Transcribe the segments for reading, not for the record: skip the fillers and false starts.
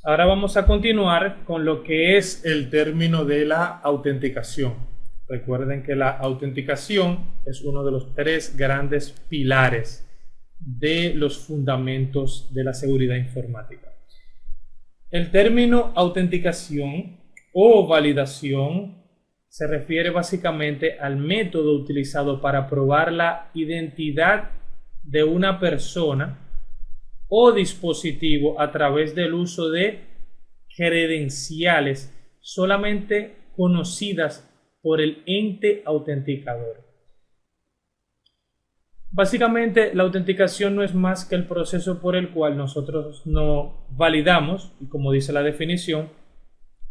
Ahora vamos a continuar con lo que es el término de la autenticación. Recuerden que la autenticación es uno de los tres grandes pilares de los fundamentos de la seguridad informática. El término autenticación o validación se refiere básicamente al método utilizado para probar la identidad de una persona o dispositivo a través del uso de credenciales solamente conocidas por el ente autenticador. Básicamente, la autenticación no es más que el proceso por el cual nosotros no validamos, y como dice la definición,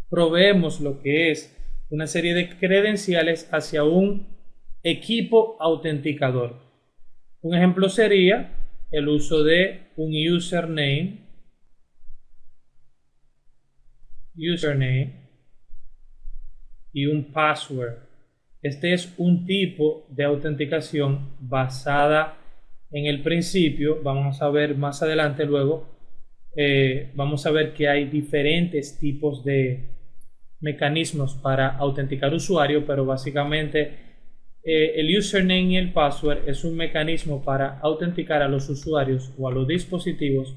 proveemos lo que es una serie de credenciales hacia un equipo autenticador. Un ejemplo sería el uso de un username y un password. Este es un tipo de autenticación basada en el principio. Vamos a ver más adelante luego. Vamos a ver que hay diferentes tipos de mecanismos para autenticar usuario, pero básicamente el username y el password es un mecanismo para autenticar a los usuarios o a los dispositivos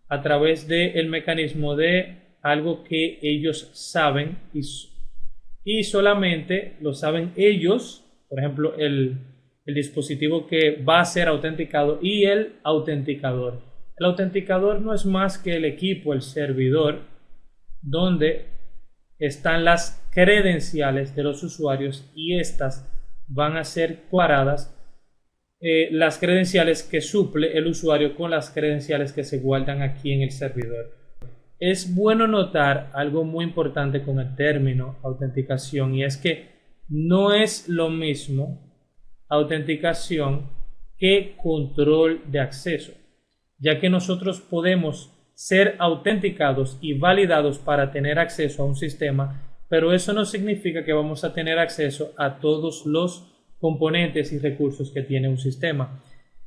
a través del mecanismo de algo que ellos saben y solamente lo saben ellos. Por ejemplo, el dispositivo que va a ser autenticado y el autenticador. El autenticador no es más que el equipo, el servidor, donde están las credenciales de los usuarios y estas van a ser cuadradas, las credenciales que suple el usuario con las credenciales que se guardan aquí en el servidor. Es bueno notar algo muy importante con el término autenticación, y es que no es lo mismo autenticación que control de acceso, ya que nosotros podemos ser autenticados y validados para tener acceso a un sistema, pero eso no significa que vamos a tener acceso a todos los componentes y recursos que tiene un sistema,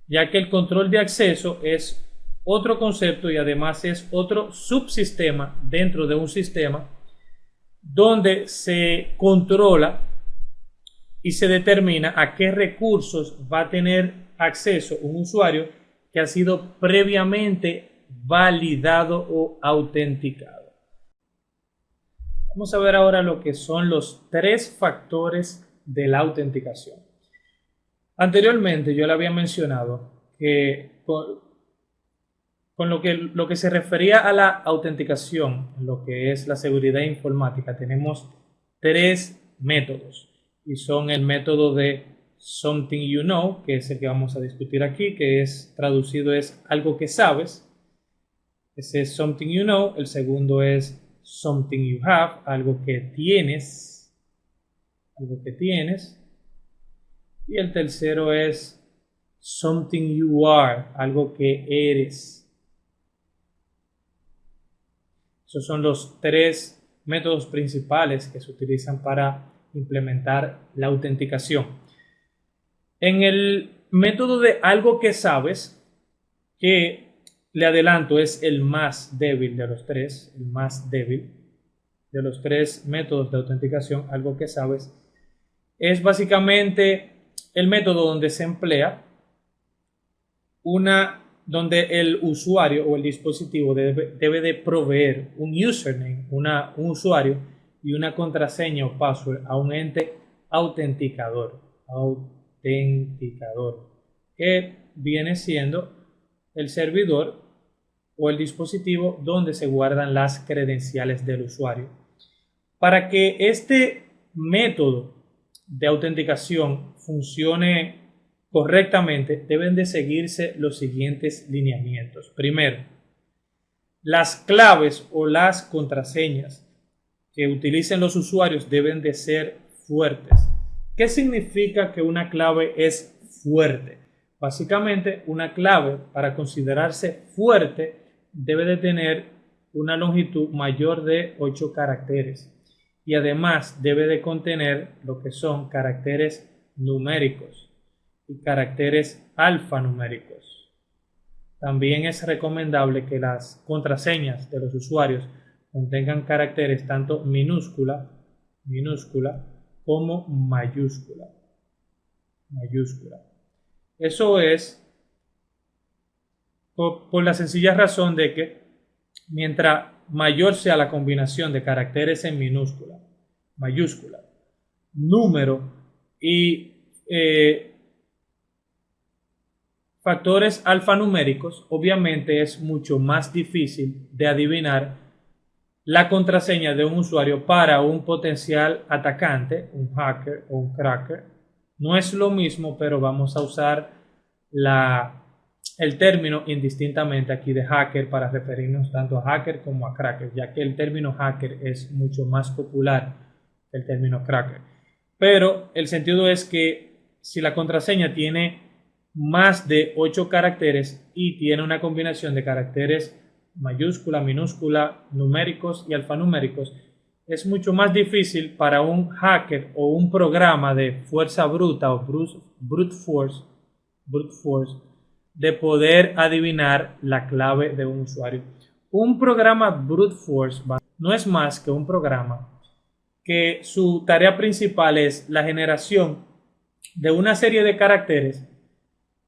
ya que el control de acceso es otro concepto y además es otro subsistema dentro de un sistema donde se controla y se determina a qué recursos va a tener acceso un usuario que ha sido previamente validado o autenticado. Vamos a ver ahora lo que son los tres factores de la autenticación. Anteriormente yo le había mencionado que con lo que se refería a la autenticación, lo que es la seguridad informática, tenemos tres métodos y son el método de Something You Know, que es el que vamos a discutir aquí, que es traducido es algo que sabes. Ese es Something You Know. El segundo es Something You Have, algo que tienes, y el tercero es Something You Are, algo que eres. Esos son los tres métodos principales que se utilizan para implementar la autenticación. En el método de algo que sabes, que le adelanto es el más débil de los tres, el más débil de los tres métodos de autenticación, algo que sabes, es básicamente el método donde se emplea donde el usuario o el dispositivo debe de proveer un username, un usuario y una contraseña o password a un ente autenticador, que viene siendo el servidor o el dispositivo donde se guardan las credenciales del usuario. Para que este método de autenticación funcione correctamente, deben de seguirse los siguientes lineamientos. Primero, las claves o las contraseñas que utilicen los usuarios deben de ser fuertes. ¿Qué significa que una clave es fuerte? Básicamente, una clave, para considerarse fuerte, debe de tener una longitud mayor de 8 caracteres y además debe de contener lo que son caracteres numéricos y caracteres alfanuméricos. También es recomendable que las contraseñas de los usuarios contengan caracteres tanto minúscula como mayúscula. Eso es por la sencilla razón de que mientras mayor sea la combinación de caracteres en minúscula, mayúscula, número y factores alfanuméricos, obviamente es mucho más difícil de adivinar la contraseña de un usuario para un potencial atacante, un hacker o un cracker. No es lo mismo, pero vamos a usar el término indistintamente aquí de hacker para referirnos tanto a hacker como a cracker, ya que el término hacker es mucho más popular que el término cracker. Pero el sentido es que si la contraseña tiene más de 8 caracteres y tiene una combinación de caracteres mayúscula, minúscula, numéricos y alfanuméricos, es mucho más difícil para un hacker o un programa de fuerza bruta o brute force de poder adivinar la clave de un usuario. Un programa brute force no es más que un programa que su tarea principal es la generación de una serie de caracteres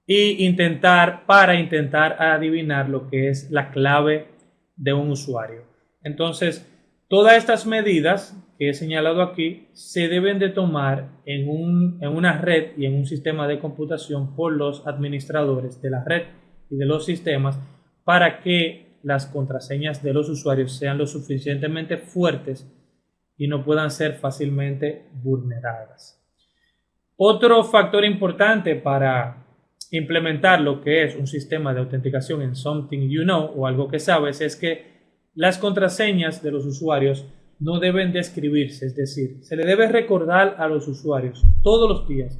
y intentar adivinar lo que es la clave de un usuario. Entonces, todas estas medidas que he señalado aquí se deben de tomar en una red y en un sistema de computación por los administradores de la red y de los sistemas para que las contraseñas de los usuarios sean lo suficientemente fuertes y no puedan ser fácilmente vulneradas. Otro factor importante para implementar lo que es un sistema de autenticación en Something You Know o algo que sabes es que las contraseñas de los usuarios no deben de escribirse, es decir, se le debe recordar a los usuarios todos los días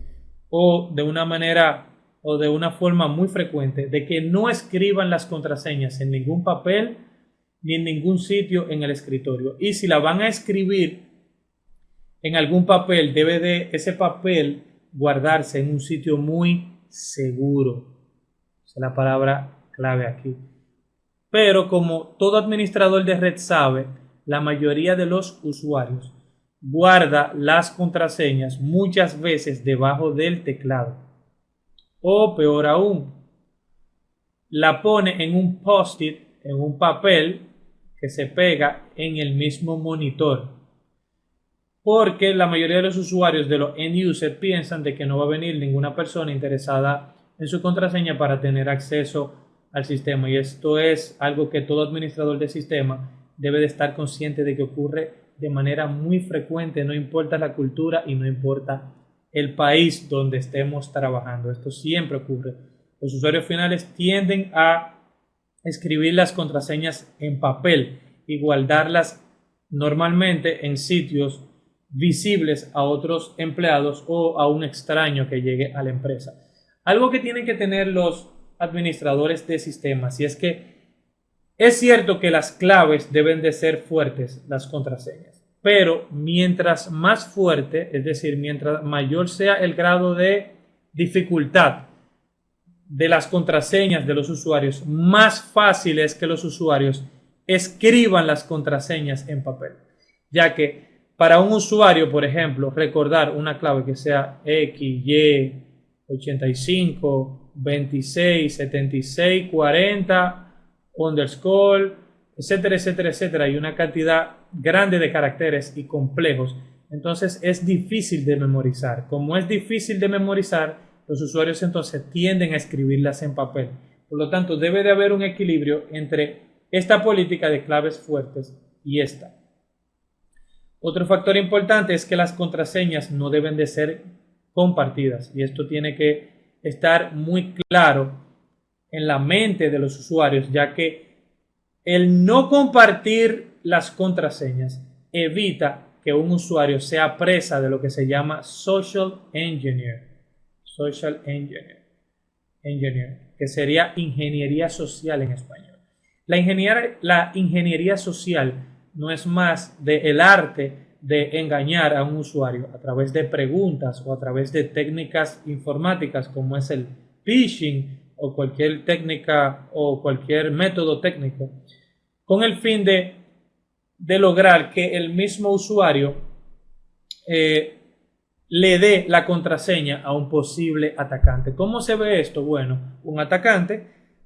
o de una manera o de una forma muy frecuente de que no escriban las contraseñas en ningún papel ni en ningún sitio en el escritorio, y si la van a escribir en algún papel, debe de ese papel guardarse en un sitio muy seguro. Esa es la palabra clave aquí. Pero como todo administrador de red sabe, la mayoría de los usuarios guarda las contraseñas muchas veces debajo del teclado. O peor aún, la pone en un post-it, en un papel que se pega en el mismo monitor. Porque la mayoría de los usuarios de los end users piensan de que no va a venir ninguna persona interesada en su contraseña para tener acceso al sistema, y esto es algo que todo administrador de sistema debe de estar consciente de que ocurre de manera muy frecuente, no importa la cultura y no importa el país donde estemos trabajando. Esto siempre ocurre. Los usuarios finales tienden a escribir las contraseñas en papel y guardarlas normalmente en sitios visibles a otros empleados o a un extraño que llegue a la empresa. Algo que tienen que tener los administradores de sistemas, y es que es cierto que las claves deben de ser fuertes, las contraseñas, pero mientras más fuerte, es decir, mientras mayor sea el grado de dificultad de las contraseñas de los usuarios, más fácil es que los usuarios escriban las contraseñas en papel, ya que para un usuario, por ejemplo, recordar una clave que sea X, Y, 85, 26, 76, 40, underscore, etcétera, etcétera, etcétera, y una cantidad grande de caracteres y complejos, entonces es difícil de memorizar. Como es difícil de memorizar, los usuarios entonces tienden a escribirlas en papel. Por lo tanto, debe de haber un equilibrio entre esta política de claves fuertes y esta. Otro factor importante es que las contraseñas no deben de ser compartidas, y esto tiene que estar muy claro en la mente de los usuarios, ya que el no compartir las contraseñas evita que un usuario sea presa de lo que se llama social engineer, que sería ingeniería social en español. La ingeniería social no es más del arte de engañar a un usuario a través de preguntas o a través de técnicas informáticas como es el phishing o cualquier técnica o cualquier método técnico, con el fin de de lograr que el mismo usuario le dé la contraseña a un posible atacante. ¿Cómo se ve esto? Bueno, un atacante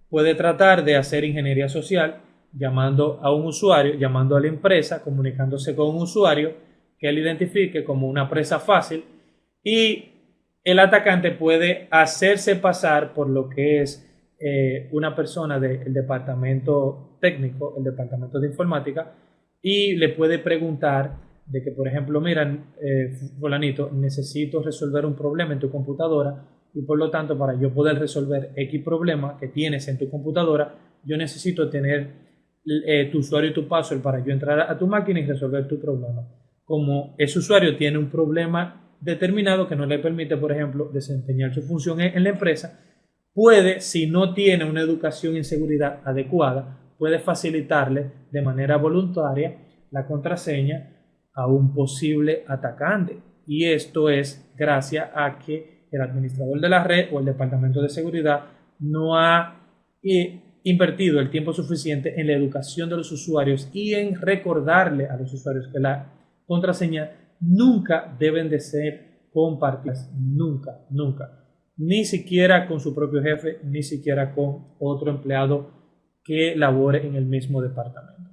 puede tratar de hacer ingeniería social llamando a un usuario, llamando a la empresa, comunicándose con un usuario que él identifique como una presa fácil, y el atacante puede hacerse pasar por lo que es una persona del departamento técnico, el departamento de informática, y le puede preguntar de que, por ejemplo, mira, fulanito, necesito resolver un problema en tu computadora y por lo tanto, para yo poder resolver X problema que tienes en tu computadora, yo necesito tener tu usuario y tu password para yo entrar a tu máquina y resolver tu problema. Como ese usuario tiene un problema determinado que no le permite, por ejemplo, desempeñar su función en la empresa, puede, si no tiene una educación en seguridad adecuada, puede facilitarle de manera voluntaria la contraseña a un posible atacante. Y esto es gracias a que el administrador de la red o el departamento de seguridad no ha invertido el tiempo suficiente en la educación de los usuarios y en recordarle a los usuarios que la contraseña nunca deben de ser compartidas, nunca, nunca. Ni siquiera con su propio jefe, ni siquiera con otro empleado que labore en el mismo departamento.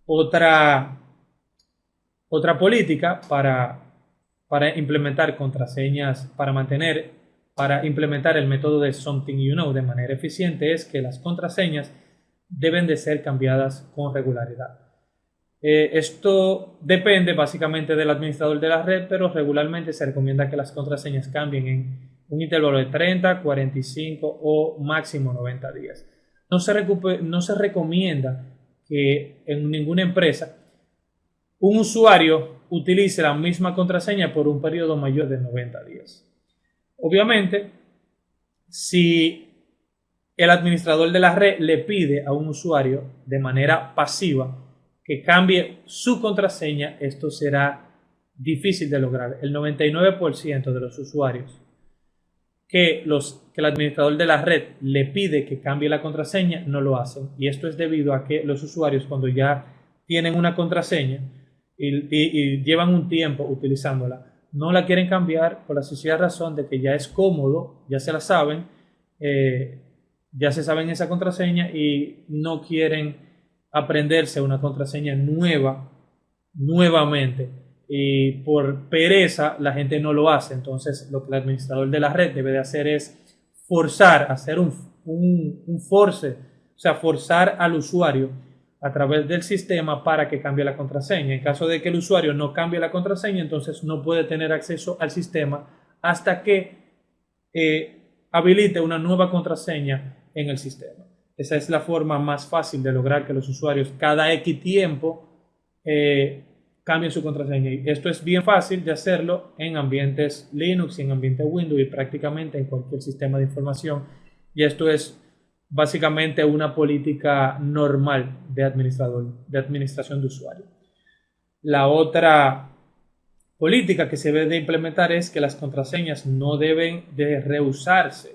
Otra política para implementar contraseñas, para implementar el método de Something You Know de manera eficiente es que las contraseñas deben de ser cambiadas con regularidad. Esto depende básicamente del administrador de la red, pero regularmente se recomienda que las contraseñas cambien en un intervalo de 30, 45 o máximo 90 días. No se recomienda que en ninguna empresa un usuario utilice la misma contraseña por un periodo mayor de 90 días. Obviamente, si el administrador de la red le pide a un usuario de manera pasiva que cambie su contraseña, esto será difícil de lograr. El 99% de los usuarios que el administrador de la red le pide que cambie la contraseña no lo hacen. Y esto es debido a que los usuarios, cuando ya tienen una contraseña y llevan un tiempo utilizándola, no la quieren cambiar por la sencilla razón de que ya es cómodo, ya se la saben, ya se saben esa contraseña y no quieren aprenderse una contraseña nuevamente, y por pereza la gente no lo hace. Entonces lo que el administrador de la red debe de hacer es hacer un force, o sea, forzar al usuario a través del sistema para que cambie la contraseña. En caso de que el usuario no cambie la contraseña, entonces no puede tener acceso al sistema hasta que habilite una nueva contraseña en el sistema. Esa es la forma más fácil de lograr que los usuarios cada X tiempo cambien su contraseña. Y esto es bien fácil de hacerlo en ambientes Linux, en ambientes Windows y prácticamente en cualquier sistema de información. Y esto es básicamente una política normal de administración de usuario. La otra política que se debe de implementar es que las contraseñas no deben de reusarse.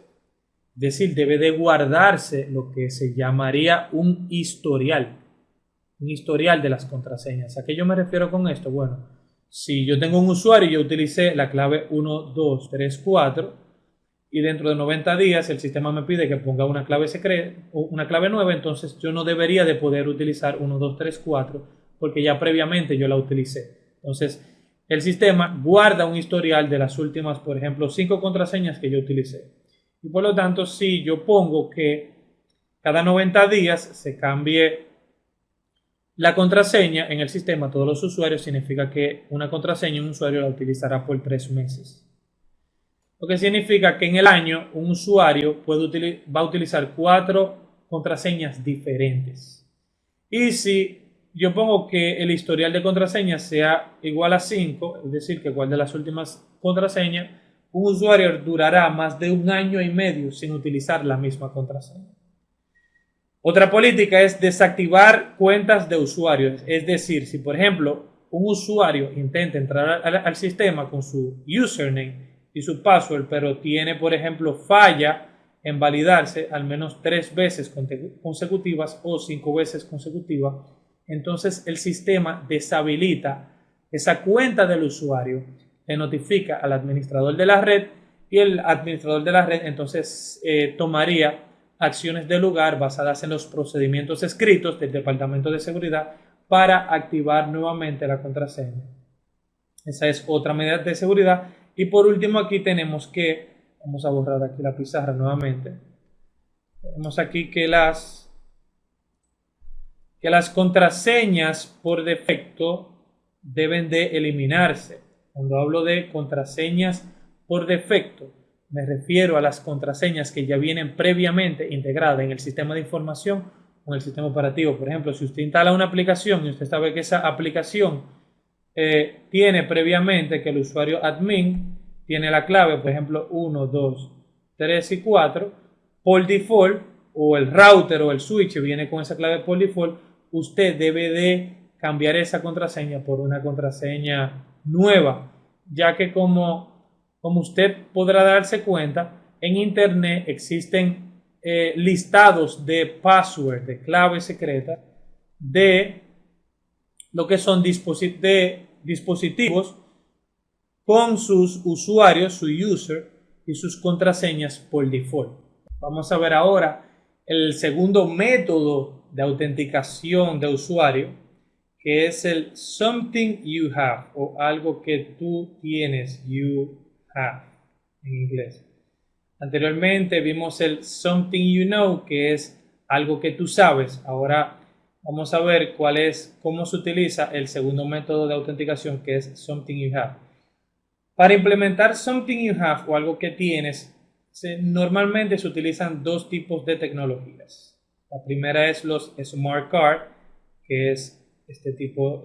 Es decir, debe de guardarse lo que se llamaría un historial de las contraseñas. ¿A qué yo me refiero con esto? Bueno, si yo tengo un usuario y yo utilicé la clave 1, 2, 3, 4 y dentro de 90 días el sistema me pide que ponga una clave secreta o una clave nueva, entonces yo no debería de poder utilizar 1, 2, 3, 4 porque ya previamente yo la utilicé. Entonces el sistema guarda un historial de las últimas, por ejemplo, 5 contraseñas que yo utilicé. Y por lo tanto, si yo pongo que cada 90 días se cambie la contraseña en el sistema, todos los usuarios, significa que una contraseña un usuario la utilizará por 3 meses. Lo que significa que en el año un usuario va a utilizar 4 contraseñas diferentes. Y si yo pongo que el historial de contraseñas sea igual a 5, es decir, que guarde las últimas contraseñas, un usuario durará más de 1 año y medio sin utilizar la misma contraseña. Otra política es desactivar cuentas de usuarios. Es decir, si por ejemplo un usuario intenta entrar al sistema con su username y su password, pero tiene por ejemplo falla en validarse al menos 3 veces consecutivas o 5 veces consecutivas, entonces el sistema deshabilita esa cuenta del usuario, le notifica al administrador de la red y el administrador de la red entonces tomaría acciones de lugar basadas en los procedimientos escritos del Departamento de Seguridad para activar nuevamente la contraseña. Esa es otra medida de seguridad. Y por último aquí tenemos que, vamos a borrar aquí la pizarra nuevamente, tenemos aquí que las contraseñas por defecto deben de eliminarse. Cuando hablo de contraseñas por defecto, me refiero a las contraseñas que ya vienen previamente integradas en el sistema de información o en el sistema operativo. Por ejemplo, si usted instala una aplicación y usted sabe que esa aplicación tiene previamente que el usuario admin tiene la clave, por ejemplo, 1, 2, 3 y 4, por default, o el router o el switch viene con esa clave por default, usted debe de cambiar esa contraseña por una contraseña nueva, ya que como usted podrá darse cuenta, en internet existen listados de password, de claves secretas, de lo que son dispositivos con sus usuarios, su user y sus contraseñas por default. Vamos a ver ahora el segundo método de autenticación de usuario, que es el something you have, o algo que tú tienes, you have en inglés. Anteriormente vimos el something you know, que es algo que tú sabes. Ahora vamos a ver cómo se utiliza el segundo método de autenticación, que es something you have. Para implementar something you have o algo que tienes, normalmente se utilizan dos tipos de tecnologías. La primera es los smart card, que es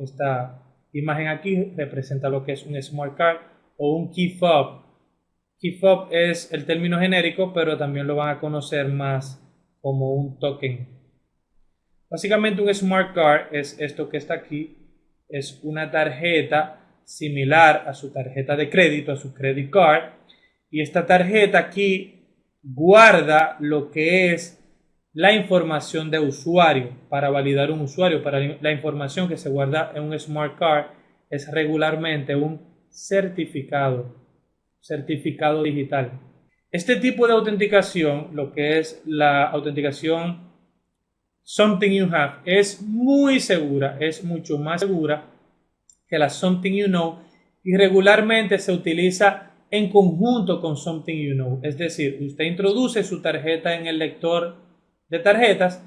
esta imagen aquí representa lo que es un smart card o un key fob. Key fob es el término genérico, pero también lo van a conocer más como un token. Básicamente un smart card es esto que está aquí, es una tarjeta similar a su tarjeta de crédito, a su credit card, y esta tarjeta aquí guarda lo que es la información de usuario. Para validar un usuario, para la información que se guarda en un smart card es regularmente un certificado digital. Este tipo de autenticación, lo que es la autenticación something you have, es muy segura, es mucho más segura que la something you know, y regularmente se utiliza en conjunto con something you know. Es decir, usted introduce su tarjeta en el lector de tarjetas,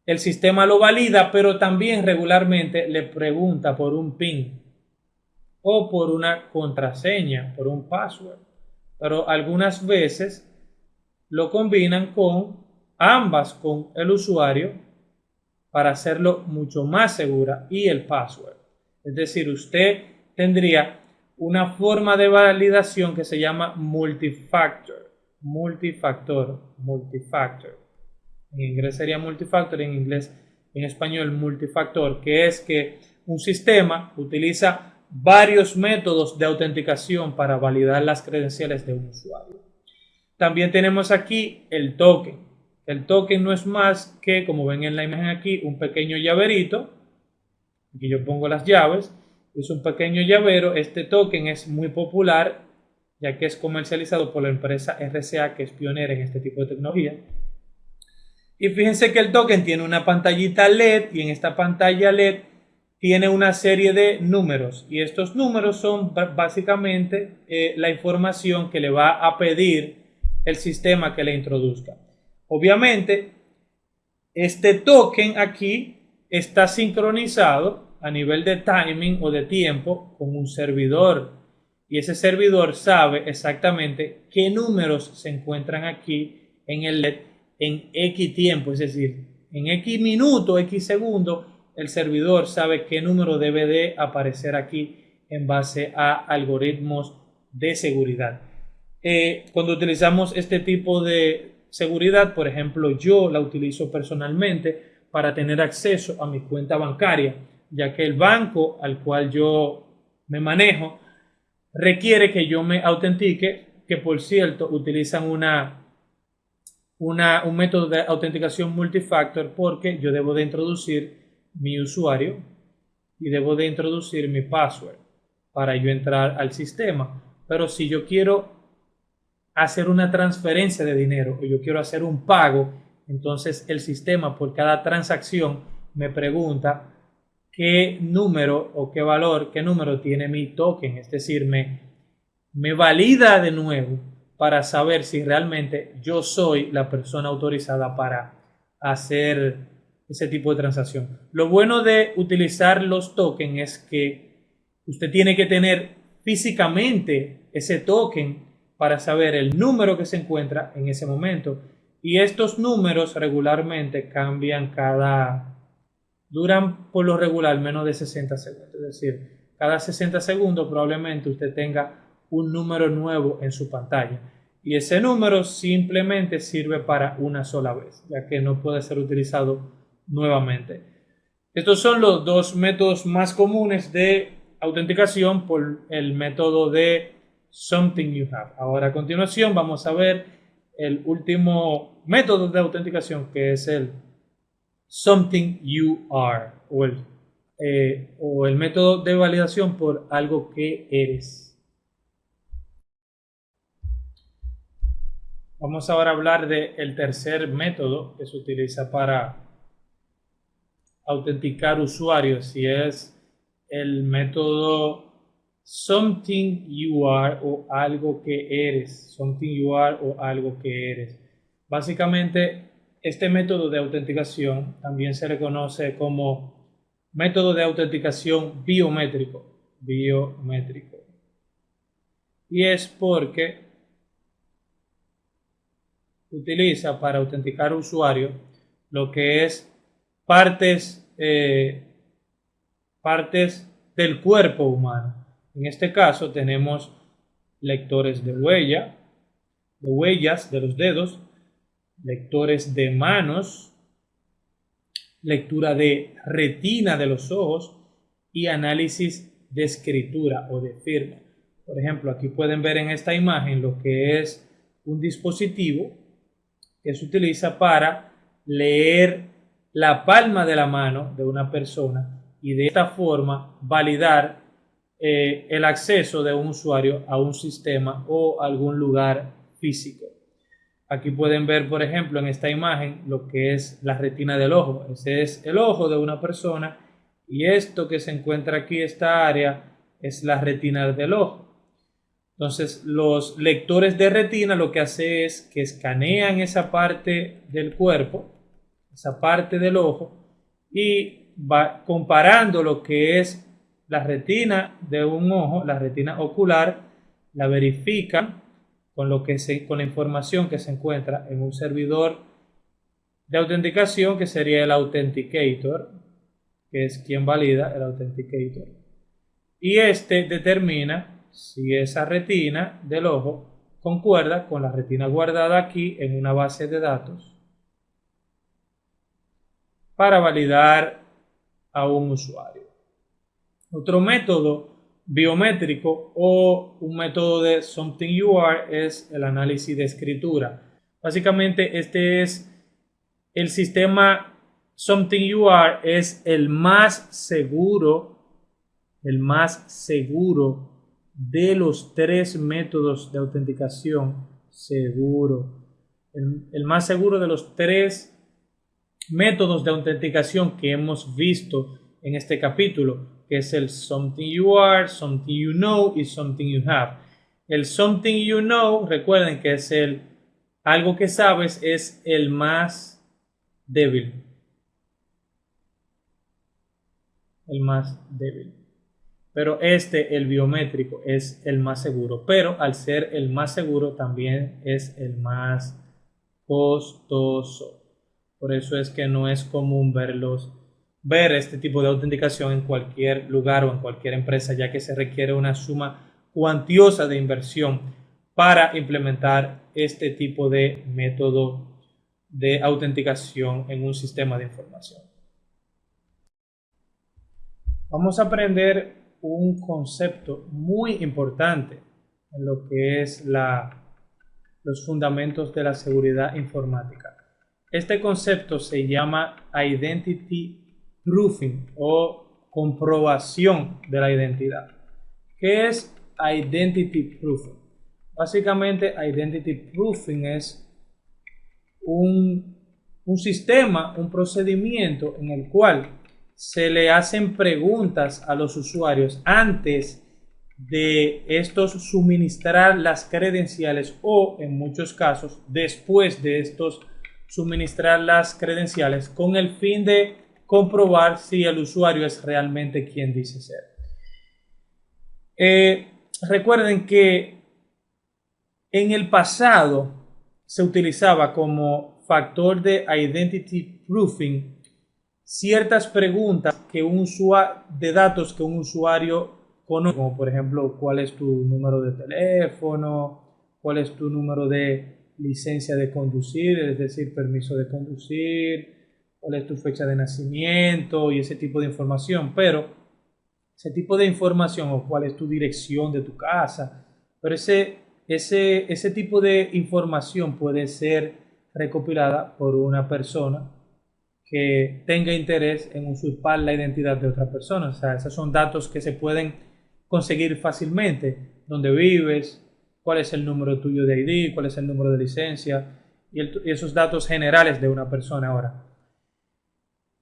el sistema lo valida, pero también regularmente le pregunta por un PIN o por una contraseña, por un password. Pero algunas veces lo combinan con ambas, con el usuario, para hacerlo mucho más segura, y el password. Es decir, usted tendría una forma de validación que se llama multifactor. En inglés sería multifactor, en español multifactor, que es que un sistema utiliza varios métodos de autenticación para validar las credenciales de un usuario. También tenemos aquí el token. El token no es más que, como ven en la imagen aquí, un pequeño llaverito. Aquí yo pongo las llaves. Es un pequeño llavero. Este token es muy popular, ya que es comercializado por la empresa RCA, que es pionera en este tipo de tecnología. Y fíjense que el token tiene una pantallita LED, y en esta pantalla LED tiene una serie de números, y estos números son básicamente la información que le va a pedir el sistema que le introduzca. Obviamente, este token aquí está sincronizado a nivel de timing o de tiempo con un servidor, y ese servidor sabe exactamente qué números se encuentran aquí en el LED en X tiempo, es decir, en X minuto, X segundo, el servidor sabe qué número debe de aparecer aquí en base a algoritmos de seguridad. Cuando utilizamos este tipo de seguridad, por ejemplo, yo la utilizo personalmente para tener acceso a mi cuenta bancaria, ya que el banco al cual yo me manejo requiere que yo me autentique, que por cierto utilizan un método de autenticación multifactor, porque yo debo de introducir mi usuario y debo de introducir mi password para yo entrar al sistema. Pero si yo quiero hacer una transferencia de dinero o yo quiero hacer un pago, entonces el sistema por cada transacción me pregunta qué número o qué valor, qué número tiene mi token, es decir, me valida de nuevo para saber si realmente yo soy la persona autorizada para hacer ese tipo de transacción. Lo bueno de utilizar los tokens es que usted tiene que tener físicamente ese token para saber el número que se encuentra en ese momento. Y estos números regularmente cambian duran por lo regular menos de 60 segundos. Es decir, cada 60 segundos probablemente usted tenga un número nuevo en su pantalla. Y ese número simplemente sirve para una sola vez, ya que no puede ser utilizado nuevamente. Estos son los dos métodos más comunes de autenticación por el método de Something You Have. Ahora a continuación vamos a ver el último método de autenticación, que es el Something You Are o el método de validación por algo que eres. Vamos ahora a hablar del tercer método que se utiliza para autenticar usuarios, y es el método Something You Are o algo que eres. Something You Are o algo que eres. Básicamente, este método de autenticación también se le conoce como método de autenticación biométrico. Y es porque utiliza para autenticar usuarios lo que es partes del cuerpo humano. En este caso tenemos lectores de huellas de los dedos, lectores de manos, lectura de retina de los ojos y análisis de escritura o de firma. Por ejemplo, aquí pueden ver en esta imagen lo que es un dispositivo que se utiliza para leer la palma de la mano de una persona y de esta forma validar el acceso de un usuario a un sistema o algún lugar físico. Aquí pueden ver, por ejemplo, en esta imagen lo que es la retina del ojo. Ese es el ojo de una persona y esto que se encuentra aquí, esta área, es la retina del ojo. Entonces, los lectores de retina lo que hace es que escanean esa parte del cuerpo, esa parte del ojo, y va comparando lo que es la retina de un ojo, la retina ocular, la verifican con la información que se encuentra en un servidor de autenticación, que sería el Authenticator, que es quien valida el Authenticator. Y este determina si esa retina del ojo concuerda con la retina guardada aquí en una base de datos para validar a un usuario. Otro método biométrico o un método de Something You Are es el análisis de escritura. Básicamente este es el sistema Something You Are, es el más seguro de los tres métodos de autenticación. El más seguro de los tres métodos de autenticación que hemos visto en este capítulo, que es el Something You Are, Something You Know y Something You Have. El Something You Know, recuerden que es algo que sabes, es el más débil. Pero el biométrico, es el más seguro. Pero al ser el más seguro, también es el más costoso. Por eso es que no es común ver este tipo de autenticación en cualquier lugar o en cualquier empresa, ya que se requiere una suma cuantiosa de inversión para implementar este tipo de método de autenticación en un sistema de información. Vamos a aprender un concepto muy importante en lo que es los fundamentos de la seguridad informática. Este concepto se llama Identity proofing o comprobación de la identidad. ¿Qué es identity proofing? Básicamente, identity proofing es un sistema, un procedimiento en el cual se le hacen preguntas a los usuarios antes de estos suministrar las credenciales o, en muchos casos, después de estos suministrar las credenciales con el fin de comprobar si el usuario es realmente quien dice ser. Recuerden que en el pasado se utilizaba como factor de identity proofing ciertas preguntas que de datos que un usuario conoce, como por ejemplo cuál es tu número de teléfono, cuál es tu número de licencia de conducir, es decir, permiso de conducir, cuál es tu fecha de nacimiento y ese tipo de información. Pero ese tipo de información, o cuál es tu dirección de tu casa, pero ese tipo de información puede ser recopilada por una persona que tenga interés en usurpar la identidad de otra persona. O sea, esos son datos que se pueden conseguir fácilmente: dónde vives, cuál es el número tuyo de ID, cuál es el número de licencia y esos datos generales de una persona. Ahora,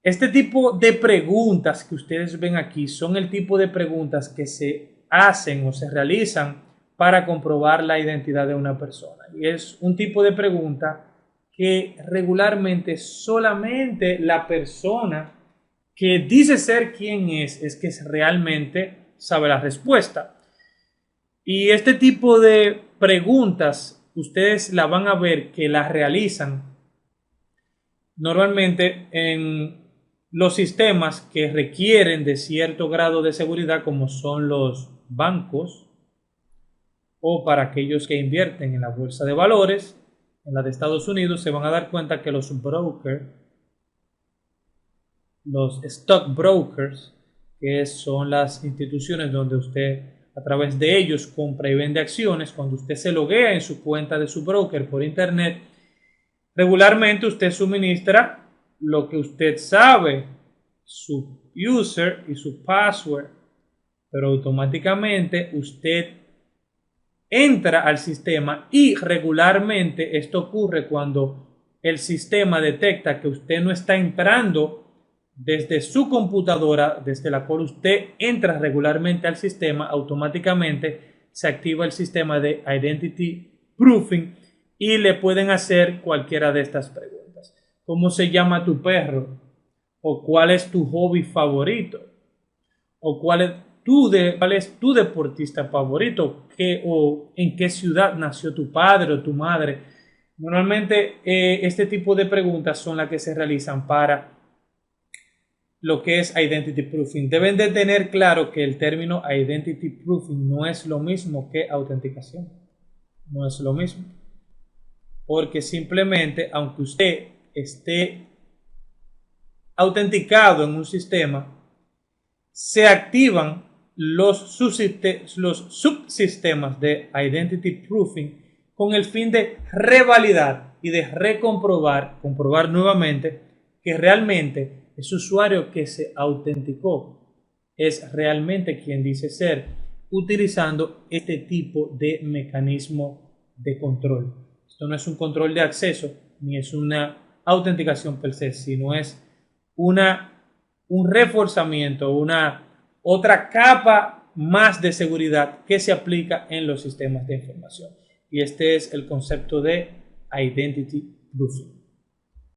este tipo de preguntas que ustedes ven aquí son el tipo de preguntas que se hacen o se realizan para comprobar la identidad de una persona. Y es un tipo de pregunta que regularmente solamente la persona que dice ser quien es que realmente sabe la respuesta. Y este tipo de preguntas ustedes la van a ver que las realizan normalmente en los sistemas que requieren de cierto grado de seguridad, como son los bancos, o para aquellos que invierten en la bolsa de valores. En la de Estados Unidos se van a dar cuenta que los brokers, los stock brokers, que son las instituciones donde usted a través de ellos compra y vende acciones, cuando usted se loguea en su cuenta de su broker por internet, regularmente usted suministra lo que usted sabe, su user y su password, pero automáticamente usted entra al sistema, y regularmente esto ocurre cuando el sistema detecta que usted no está entrando desde su computadora, desde la cual usted entra regularmente al sistema. Automáticamente se activa el sistema de identity proofing y le pueden hacer cualquiera de estas preguntas: ¿cómo se llama tu perro? ¿O cuál es tu hobby favorito? ¿O cuál es tu deportista favorito? ¿O en qué ciudad nació tu padre o tu madre? Normalmente este tipo de preguntas son las que se realizan para lo que es identity proofing. Deben de tener claro que el término identity proofing no es lo mismo que autenticación. No es lo mismo. Porque simplemente, aunque usted esté autenticado en un sistema, se activan los subsistemas de identity proofing con el fin de revalidar y de comprobar nuevamente que realmente ese usuario que se autenticó es realmente quien dice ser, utilizando este tipo de mecanismo de control. Esto no es un control de acceso ni es una autenticación per se, sino es un reforzamiento, una otra capa más de seguridad que se aplica en los sistemas de información. Y este es el concepto de identity proofing.